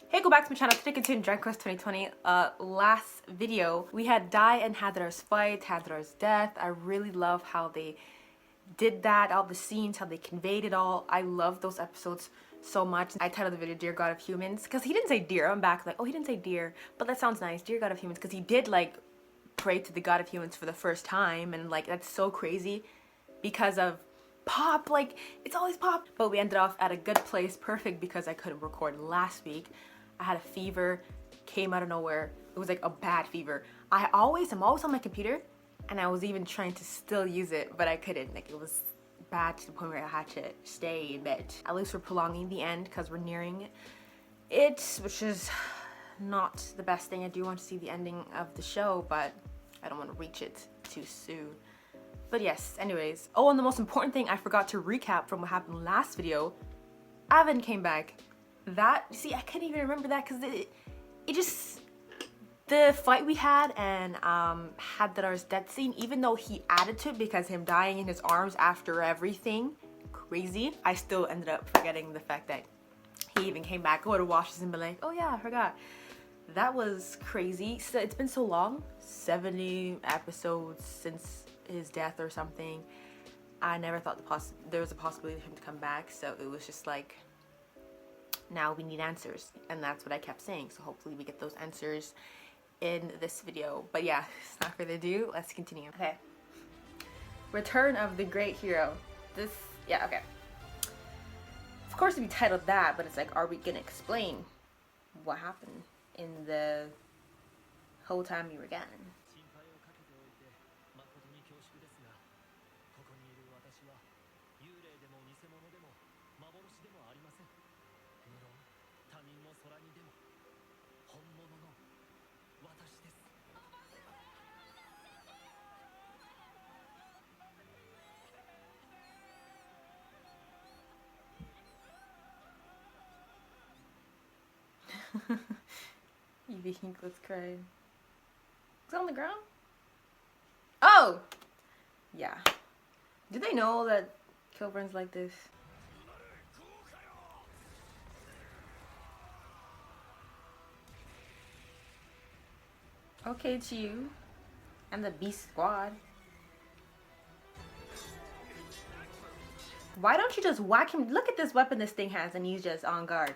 Hey, go back to my channel. Today continuing Dragon Quest 2020. Last video we had Dai and Haddar's fight, Haddar's death. I really love how they did that, all the scenes, how they conveyed it all. I love those episodes so much. I titled the video Dear God of Humans because he didn't say dear. I'm back like, oh, he didn't say dear, but that sounds nice. Dear God of Humans, because he did like pray to the God of Humans for the first time, and like that's so crazy because of Pop, like it's always Pop. But we ended off at a good place, perfect, because I couldn't record last week. I had a fever, came out of nowhere. It was like a bad fever. I'm always on my computer, and I was even trying to still use it, but I couldn't. Like it was bad to the point where I had to stay in bed. At least we're prolonging the end because we're nearing it, which is not the best thing. I do want to see the ending of the show, but I don't want to reach it too soon. But yes, anyways. Oh, and the most important thing I forgot to recap from what happened last video. Avon came back. That, see, I can't even remember that because it just, the fight we had and Haddar's death scene, even though he added to it because him dying in his arms after everything, crazy, I still ended up forgetting the fact that he even came back, go to Washington and be like, oh yeah, I forgot. That was crazy. So it's been so long, 70 episodes since his death or something. I never thought there was a possibility of him to come back, so it was just like, now we need answers, and that's what I kept saying. So hopefully we get those answers in this video. But yeah, without further ado, let's continue. Okay, Return of the Great Hero. This, yeah, okay. Of course we titled that, but it's like, are we gonna explain what happened in the whole time we were gone? Evie Hinkless crying. Is it on the ground? Oh! Yeah. Do they know that Kilburn's like this? Okay, it's you. And the Beast Squad. Why don't you just whack him? Look at this weapon this thing has, and he's just on guard.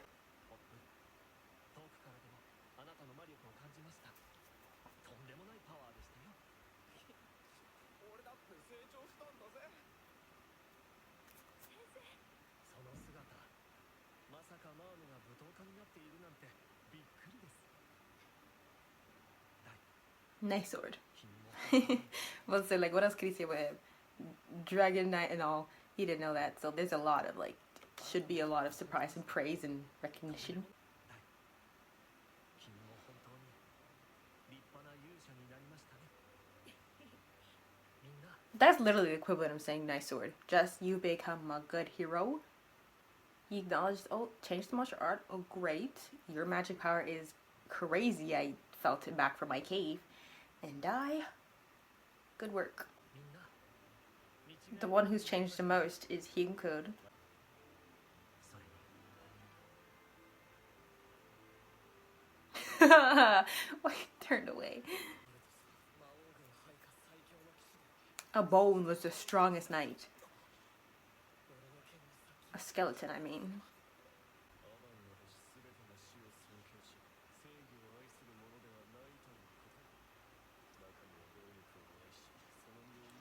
Nice sword. Well, so like, what else could he say with Dragon Knight and all? He didn't know that, so there's a lot of like, should be a lot of surprise and praise and recognition. That's literally the equivalent of saying nice sword. Just you become a good hero. He acknowledged, oh, change the martial art. Oh, great. Your magic power is crazy. I felt it back from my cave. And good work. The one who's changed the most is Hinkud. Why he turned away? A bone was the strongest knight. A skeleton, I mean.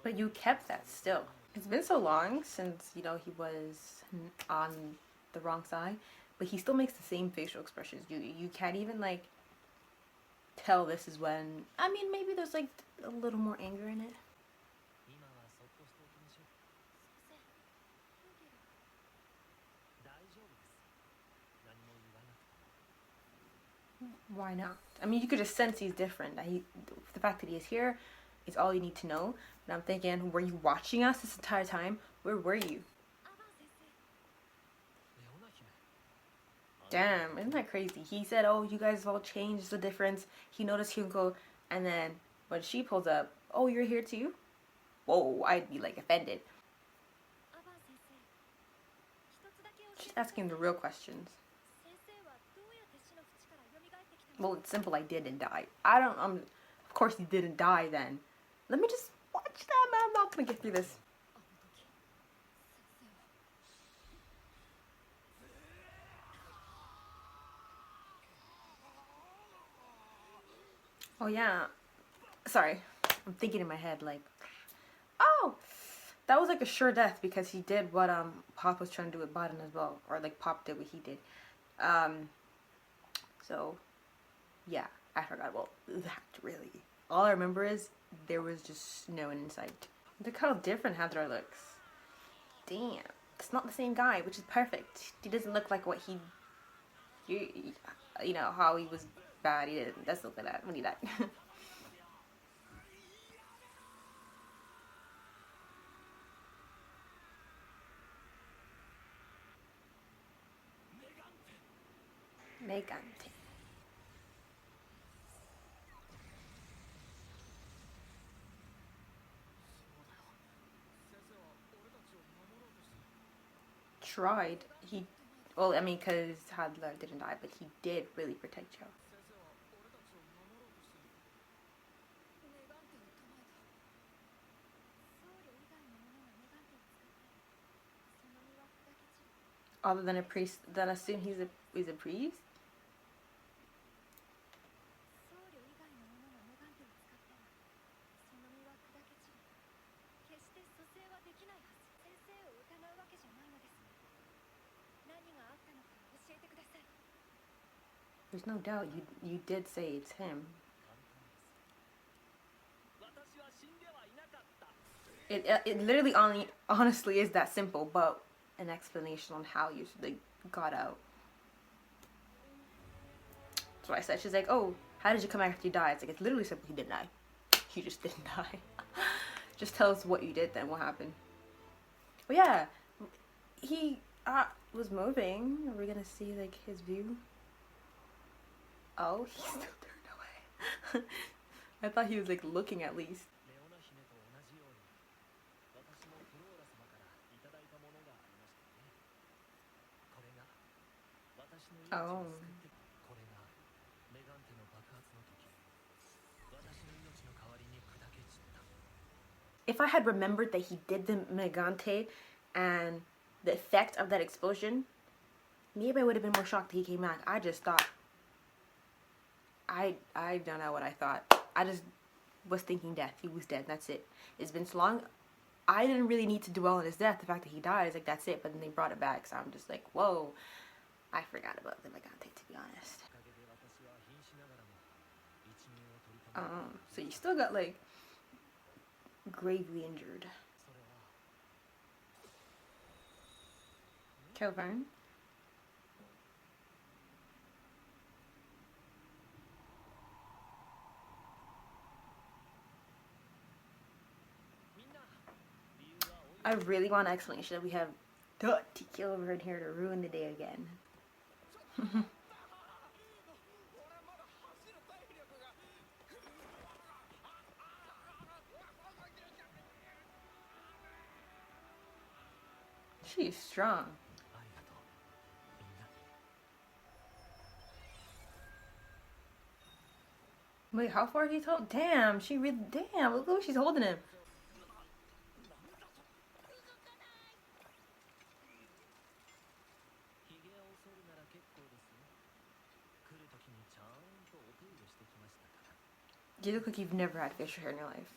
But you kept that still. It's been so long since, you know, he was on the wrong side, but he still makes the same facial expressions. You can't even like tell this is when, I mean, maybe there's like a little more anger in it. Why not? I mean, you could just sense he's different. The fact that he is here is all you need to know. And I'm thinking, were you watching us this entire time? Where were you? Damn, isn't that crazy? He said, oh, you guys have all changed, the difference. He noticed Hyunko, and then when she pulls up, oh, you're here too? Whoa, I'd be like offended. She's asking the real questions. Well, it's simple. I didn't die. I don't. Of course, he didn't die. Then, let me just watch that. Man, I'm not gonna get through this. Oh yeah. Sorry, I'm thinking in my head like, oh, that was like a sure death because he did what Pop was trying to do with Baden as well, or like Pop did what he did. So yeah, I forgot about that really. All I remember is there was just snow inside. Look how different Hadra looks. Damn, it's not the same guy, which is perfect. He doesn't look like what you know how he was bad. He didn't. Doesn't look like that when he died. Megante. Tried. He, well, I mean, because Hadla didn't die, but he did really protect you. Other than a priest, then assume he's a priest. There's no doubt you did say it's him. It literally honestly is that simple, but an explanation on how you like got out. That's what I said. She's like, oh, how did you come out after you died? It's like, it's literally simple. He didn't die. You just didn't die. Just tell us what you did then, what happened. But yeah, he was moving. Are we gonna see like his view? Oh, he still turned away. I thought he was like looking at least. Oh. If I had remembered that he did the Megante and the effect of that explosion, maybe I would have been more shocked that he came back. I just thought, I don't know what I thought. I just was thinking death. He was dead. That's it. It's been so long. I didn't really need to dwell on his death. The fact that he died is like, that's it. But then they brought it back. So I'm just like, whoa. I forgot about the Megante, to be honest. So you still got like gravely injured. Kelvin. I really want an explanation that we have Tiki over in here to ruin the day again. She's strong. Wait, how far he told? Damn, she really. Damn, look how she's holding him. You look like you've never had facial hair in your life.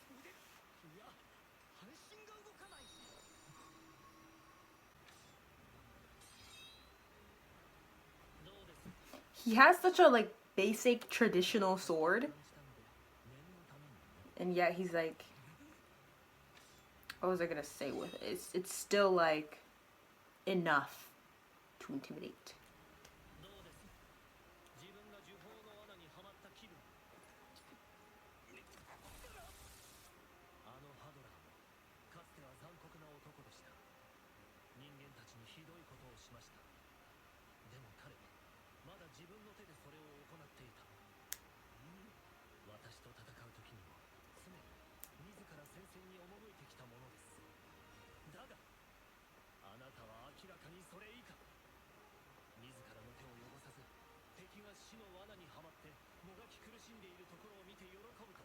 He has such a like basic traditional sword, and yet he's like, what was I gonna say with it? It's still like enough to intimidate.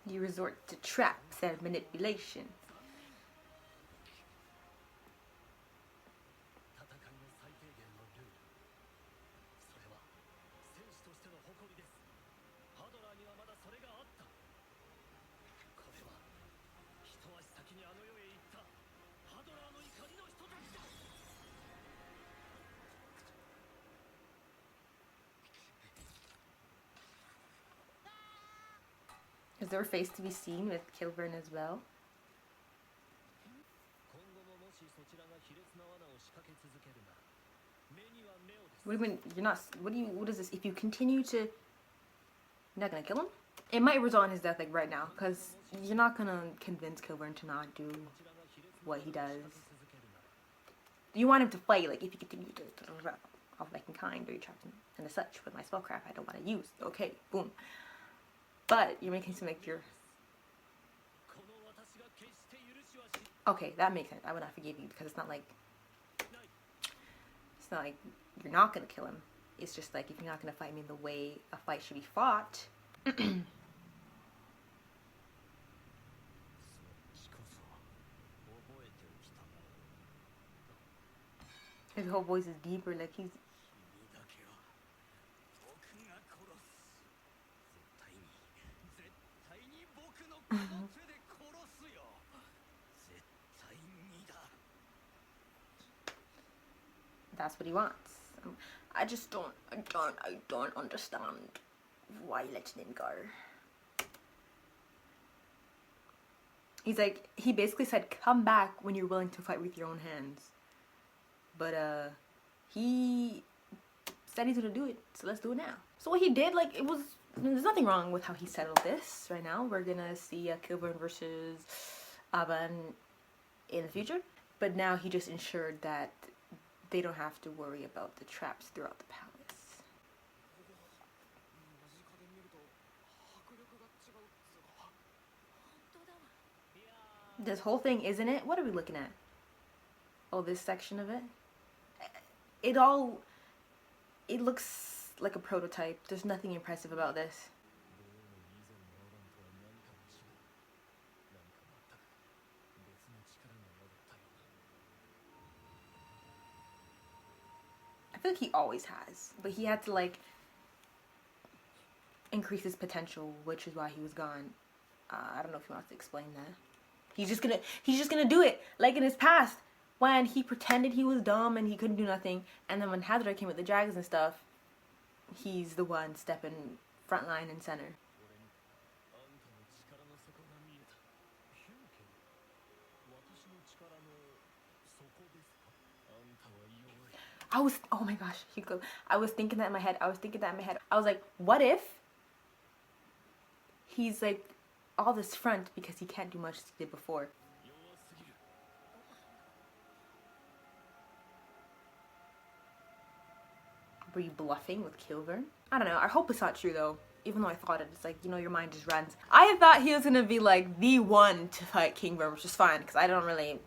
You resort to traps and manipulation. Is there a face to be seen with Kilburn as well? What do you mean you're not? What is this? If you continue to, you're not gonna kill him? It might result in his death like right now, because you're not gonna convince Kilburn to not do what he does. You want him to fight, like if you continue to of making kind, or you trapped him and as such with my spellcraft I don't want to use. Okay, boom. But you're making him like you're. Okay, that makes sense. I would not forgive you because it's not like you're not gonna kill him. It's just like if you're not gonna fight me the way a fight should be fought. His whole voice is deeper, like he's. That's what he wants. I don't understand why you let him go. He's like, he basically said, come back when you're willing to fight with your own hands. But he said he's gonna do it, so let's do it now. So what he did, like, there's nothing wrong with how he settled this right now. We're gonna see Kilburn versus Aban in the future. But now he just ensured that they don't have to worry about the traps throughout the palace. This whole thing, isn't it? What are we looking at? Oh, this section of it? It looks like a prototype. There's nothing impressive about this. I feel like he always has, but he had to like increase his potential, which is why he was gone. I don't know if he wants to explain that. He's just gonna do it, like in his past when he pretended he was dumb and he couldn't do nothing, and then when Hadra came with the dragons and stuff, he's the one stepping front line and center. Oh my gosh, I was thinking that in my head. I was like, what if he's like all this front because he can't do much as he did before? Were you bluffing with Kilburn? I don't know. I hope it's not true though. Even though I thought it, it's like, you know, your mind just runs. I thought he was gonna be like the one to fight Kilburn, which is fine because I don't really.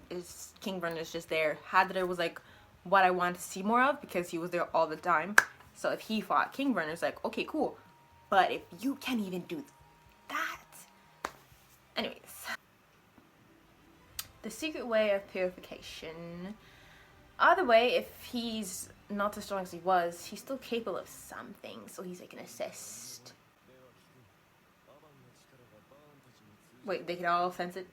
Kilburn is just there. Hadra was like what I wanted to see more of because he was there all the time. So if he fought Kilburn, it's like, okay, cool. But if you can't even do that. Anyways. The secret way of purification. Either way, if he's not as strong as he was, he's still capable of something. So he's like an assist. Wait, they can all sense it?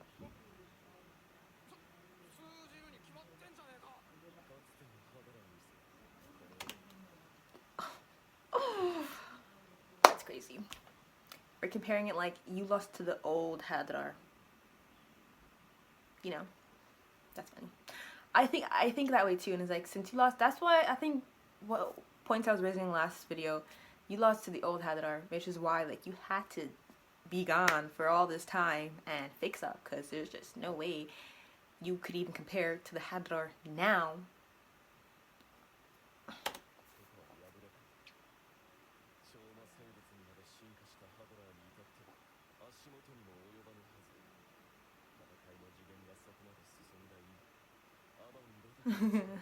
That's crazy. We're comparing it like you lost to the old Hadrar. You know, that's funny. I think that way too, and it's like since you lost, that's why I think what points I was raising in the last video, you lost to the old Hadrar, which is why like you had to be gone for all this time and fix up, because there's just no way you could even compare to the Hadrar now.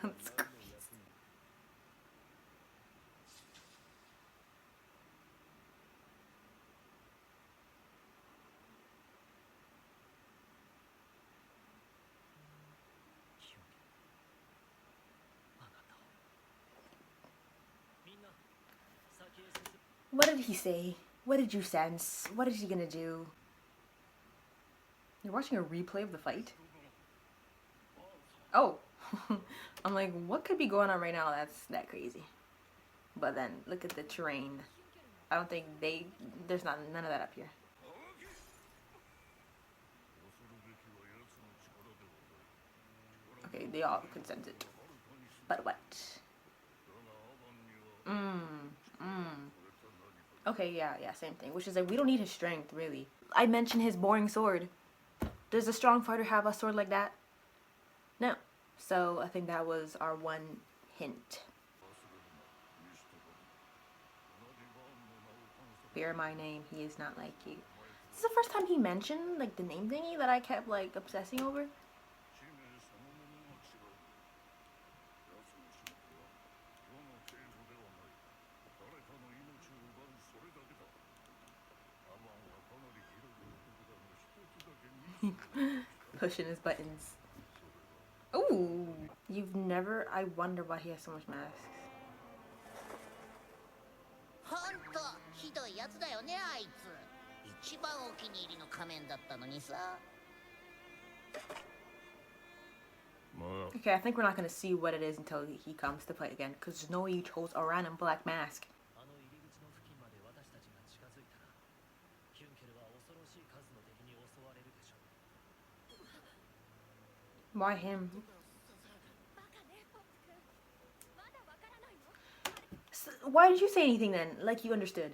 That's crazy. What did he say? What did you sense? What is he gonna do? You're watching a replay of the fight? Oh. I'm like, what could be going on right now that's that crazy? But then, look at the terrain. I don't think there's none of that up here. Okay, they all consented. But what? Okay, yeah, same thing. Which is like, we don't need his strength, really. I mentioned his boring sword. Does a strong fighter have a sword like that? No. So, I think that was our one hint. Bear my name, he is not like you. This is the first time he mentioned, like, the name thingy that I kept, like, obsessing over. Pushing his buttons. Ooh! You've never... I wonder why he has so much masks. Okay, I think we're not gonna see what it is until he comes to play again, because there's no way you chose a random black mask. Why him? So, why did you say anything then? Like you understood.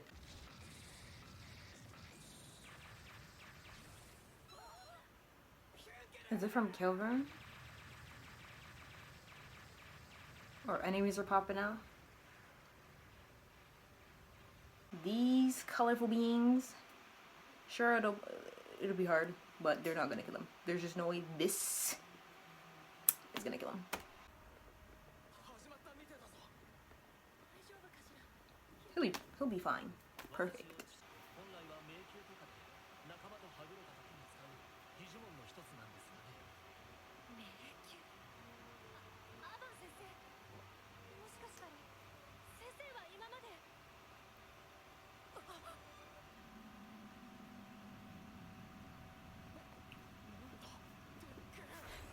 Is it from Kilburn? Or enemies are popping out? These colorful beings. Sure, it'll be hard, but they're not gonna kill him. There's just no way this is gonna kill him. He'll be fine. Perfect.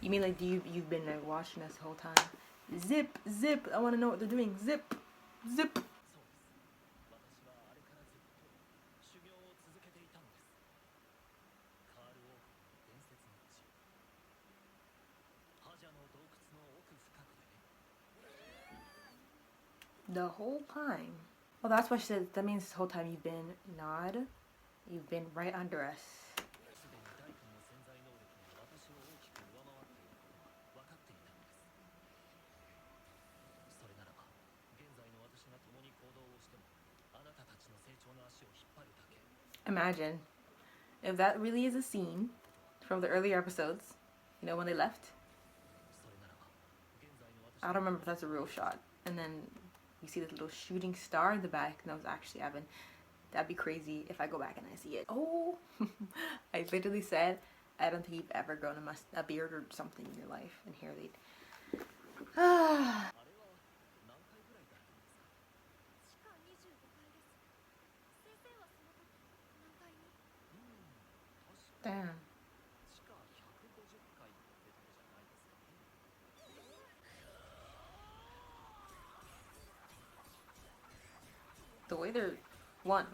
You mean like you've been like watching us the whole time? Zip, zip. I want to know what they're doing. Zip, zip. The whole time. Well, that's what she said. That means this whole time you've been you've been right under us. Imagine if that really is a scene from the earlier episodes, you know, when they left. I don't remember if that's a real shot. And then you see this little shooting star in the back, and that was actually Evan. That'd be crazy if I go back and I see it. Oh, I literally said, I don't think you've ever grown a beard or something in your life. And here they... Damn. The way they're... One.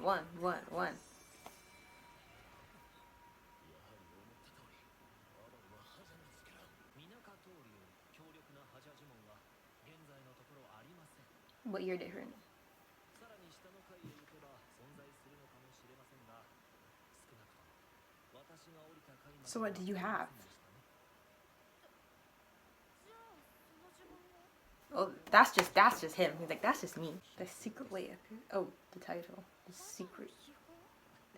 But you're different. So what did you have? Oh, that's just him. He's like, that's just me. The secret way up here. Oh, the title. The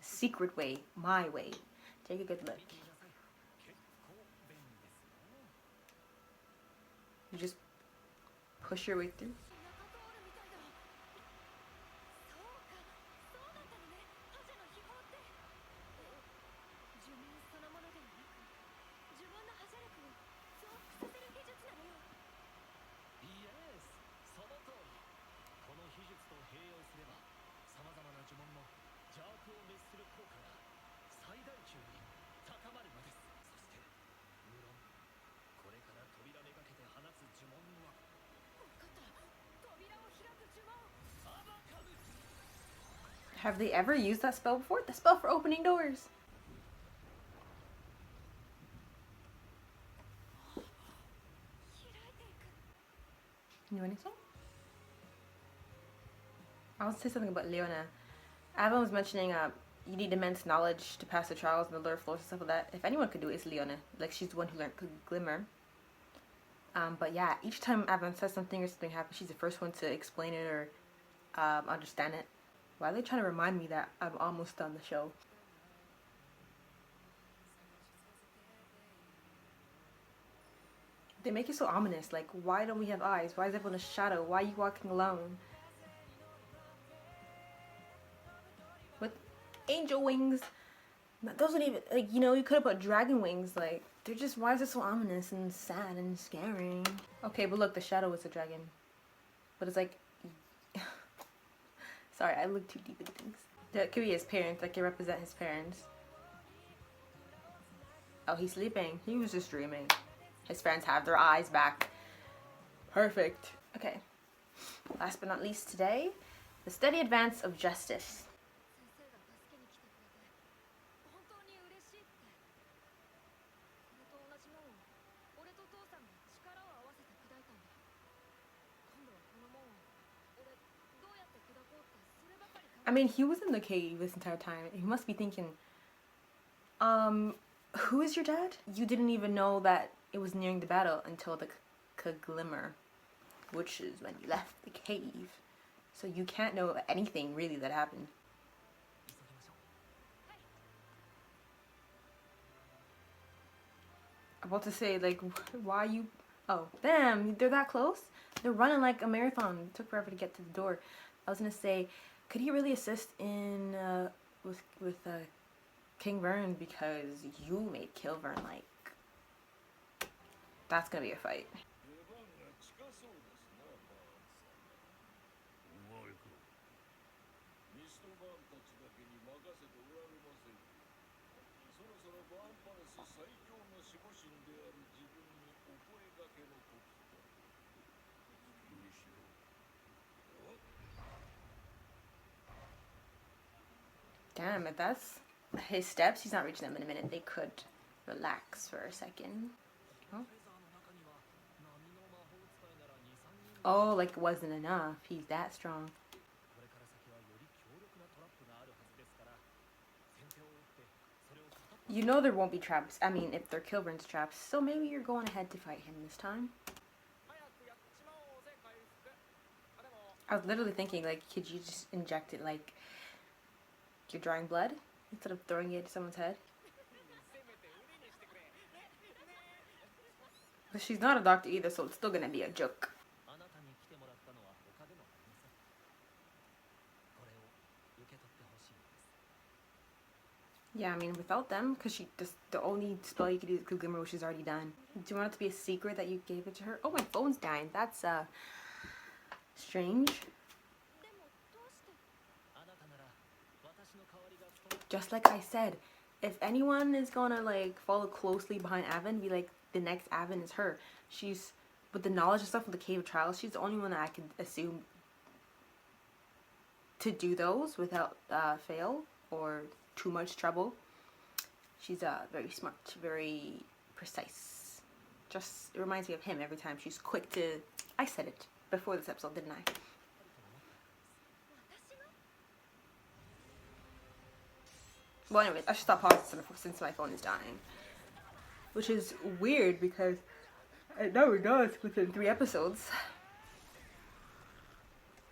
secret way. My way. Take a good look. You just push your way through. Have they ever used that spell before? The spell for opening doors. Knew anything? I want to say something about Leona. Avon was mentioning you need immense knowledge to pass the trials and the lower floors and stuff like that. If anyone could do it, it's Leona. Like, she's the one who learned Glimmer. But yeah, each time Avon says something or something happens, she's the first one to explain it or understand it. Why are they trying to remind me that I'm almost done the show? They make it so ominous. Like, why don't we have eyes? Why is everyone a shadow? Why are you walking alone? With angel wings. Those aren't even, like, you know, you could have put dragon wings. Like, they're just, why is it so ominous and sad and scary? Okay, but look, the shadow is a dragon. But it's like, sorry, I look too deep into things. That could be his parents. That could represent his parents. Oh, he's sleeping. He was just dreaming. His friends have their eyes back. Perfect. Okay. Last but not least today, the steady advance of justice. I mean, he was in the cave this entire time. He must be thinking, who is your dad? You didn't even know that it was nearing the battle until the Glimmer, which is when you left the cave. So you can't know anything really that happened. I'm about to say, like, why you... Oh, damn, they're that close? They're running like a marathon. It took forever to get to the door. I was gonna say, could he really assist in, with King Vern, because you made Kill Vern, like... That's gonna be a fight. Damn, if that's his steps, he's not reaching them in a minute. They could relax for a second. Huh? Oh, like it wasn't enough. He's that strong. You know there won't be traps. I mean, if they're Kilburn's traps. So maybe you're going ahead to fight him this time. I was literally thinking, like, could you just inject it like you're drawing blood instead of throwing it at someone's head? But she's not a doctor either, so it's still gonna be a joke. Yeah, I mean, without them, because she just, the only spell you could do is Glimmer, which is already done. Do you want it to be a secret that you gave it to her? Oh, my phone's dying. That's, strange. Just like I said, if anyone is gonna, like, follow closely behind Avon, be like, the next Avon is her. She's, with the knowledge and stuff from the Cave of Trials, she's the only one that I could assume to do those without, fail or too much trouble. She's very smart, very precise. Just, it reminds me of him every time. She's quick to... I said it before this episode, didn't I? Well, anyways, I should stop pausing since my phone is dying. Which is weird because it never does within 3 episodes.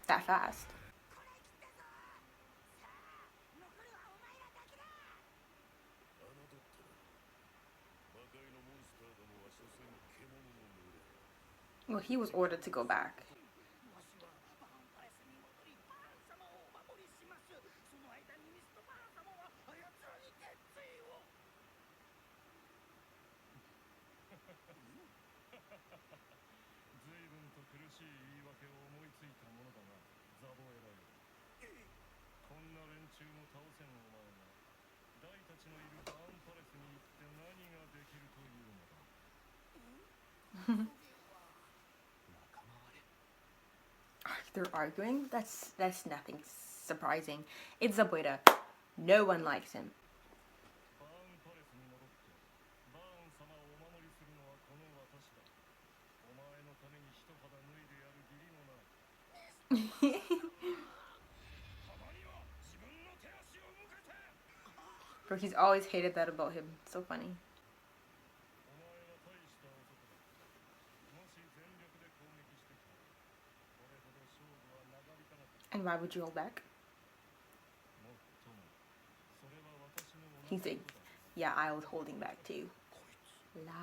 That fast. Well, he was ordered to go back. They're arguing? That's nothing surprising. It's Zabueda. No one likes him. Bro, he's always hated that about him. So funny. And why would you hold back? He's like, yeah, I was holding back too. Lies.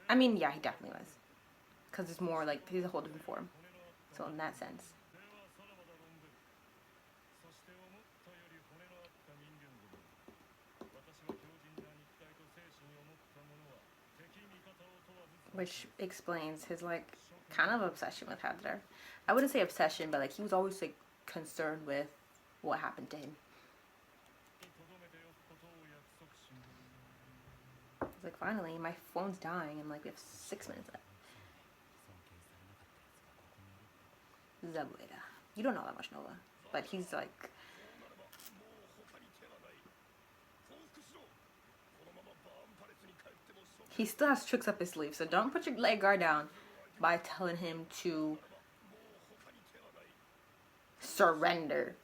I mean, yeah, he definitely was. Because it's more like, he's a whole different form. So in that sense. Which explains his, like, kind of obsession with Heather. I wouldn't say obsession, but, like, he was always, like, concerned with what happened to him. He's like, finally, my phone's dying, and, like, we have 6 minutes left. Zabueda. You don't know that much, Nova. But he's, like... He still has tricks up his sleeve, so don't put your leg guard down by telling him to surrender.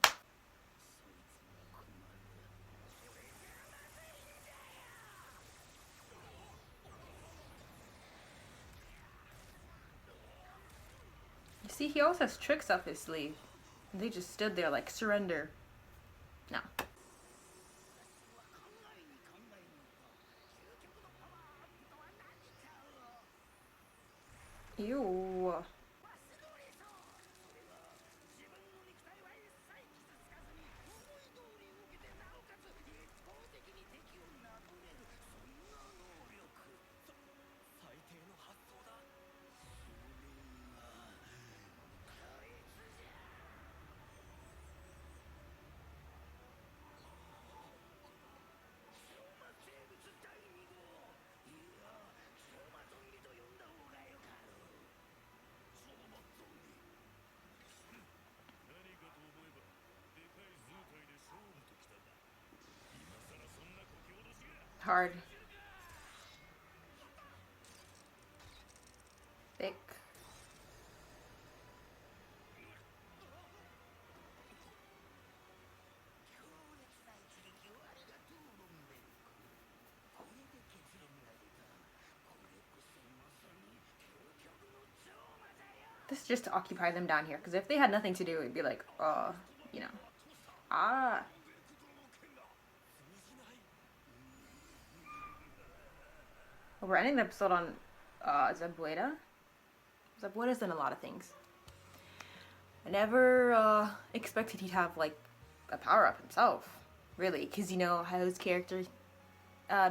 You see, he always has tricks up his sleeve. They just stood there like, surrender. No. Ew. Hard. Thick. This is just to occupy them down here, because if they had nothing to do, it'd be like, you know. Ah. Well, we're ending the episode on Zabueda. Zabueda's done a lot of things. I never expected he'd have, like, a power-up himself, really, because, you know, how his character,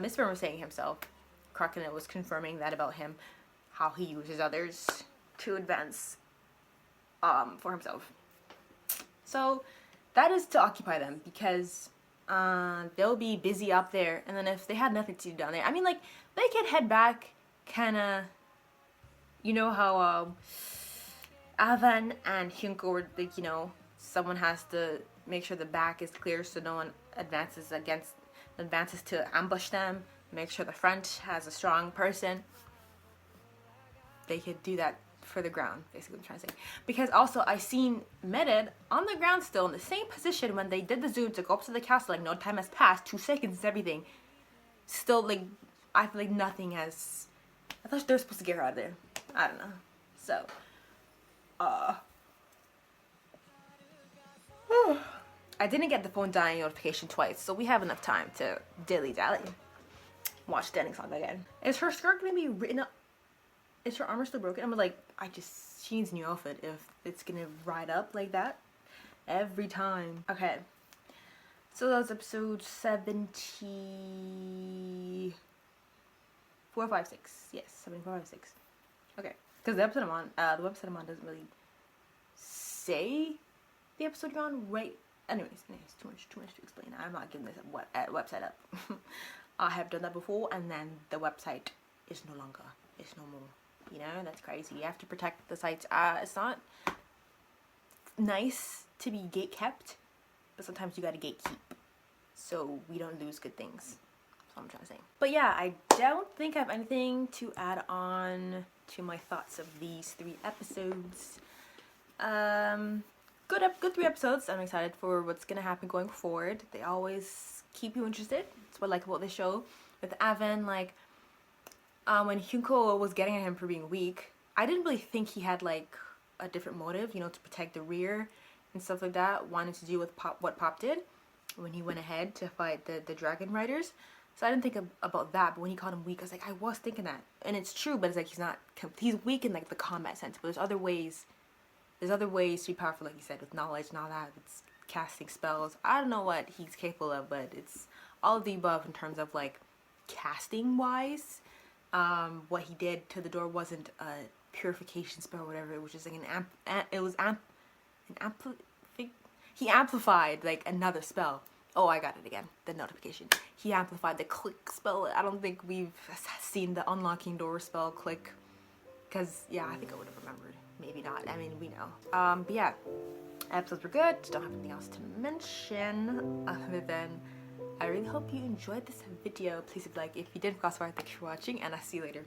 Miss Fern was saying himself, Kraken was confirming that about him, how he uses others to advance for himself. So that is to occupy them, because they'll be busy up there, and then if they had nothing to do down there, I mean, like, they could head back, kinda, you know how Avan and Hyunko were, like, you know, someone has to make sure the back is clear so no one advances to ambush them, make sure the front has a strong person. They could do that for the ground, basically, I'm trying to say. Because also, I seen Merid on the ground still in the same position when they did the zoom to go up to the castle, like, no time has passed, 2 seconds is everything. Still, like, I feel like nothing has... I thought they were supposed to get her out of there. I don't know. So, I didn't get the phone dying notification twice, so we have enough time to dilly-dally. Watch Standing Song again. Is her skirt gonna be written up? Is her armor still broken? I'm like, she needs a new outfit if it's gonna ride up like that every time. Okay. So that was episode 7456. Yes, 7456. Okay. Because the website I'm on doesn't really say the episode you're on, right? Anyways, too much to explain. I'm not giving this website up. I have done that before, and then the website is no longer, it's no more. You know, that's crazy. You have to protect the sites. It's not nice to be gate kept, but sometimes you gotta gatekeep so we don't lose good things. That's what I'm trying to say. But yeah, I don't think I have anything to add on to my thoughts of these 3 episodes. Good 3 episodes. I'm excited for what's gonna happen going forward. They always keep you interested. That's what I like about this show. With Avon, like, when Hyunko was getting at him for being weak, I didn't really think he had like a different motive, you know, to protect the rear and stuff like that. Wanted to do with what Pop did when he went ahead to fight the Dragon Riders. So I didn't think about that, but when he called him weak, I was like, I was thinking that. And it's true, but it's like he's weak in like the combat sense, but there's other ways to be powerful, like you said, with knowledge and all that. It's casting spells. I don't know what he's capable of, but it's all of the above in terms of like casting wise. What he did to the door wasn't a purification spell or whatever. It was just like he amplified like another spell. Oh, I got it again. The notification. He amplified the click spell. I don't think we've seen the unlocking door spell click. Because, yeah, I think I would have remembered. Maybe not. I mean, we know. But yeah, episodes were good. Don't have anything else to mention other than I really hope you enjoyed this video. Please leave a like if you did. Thank you for watching, and I'll see you later.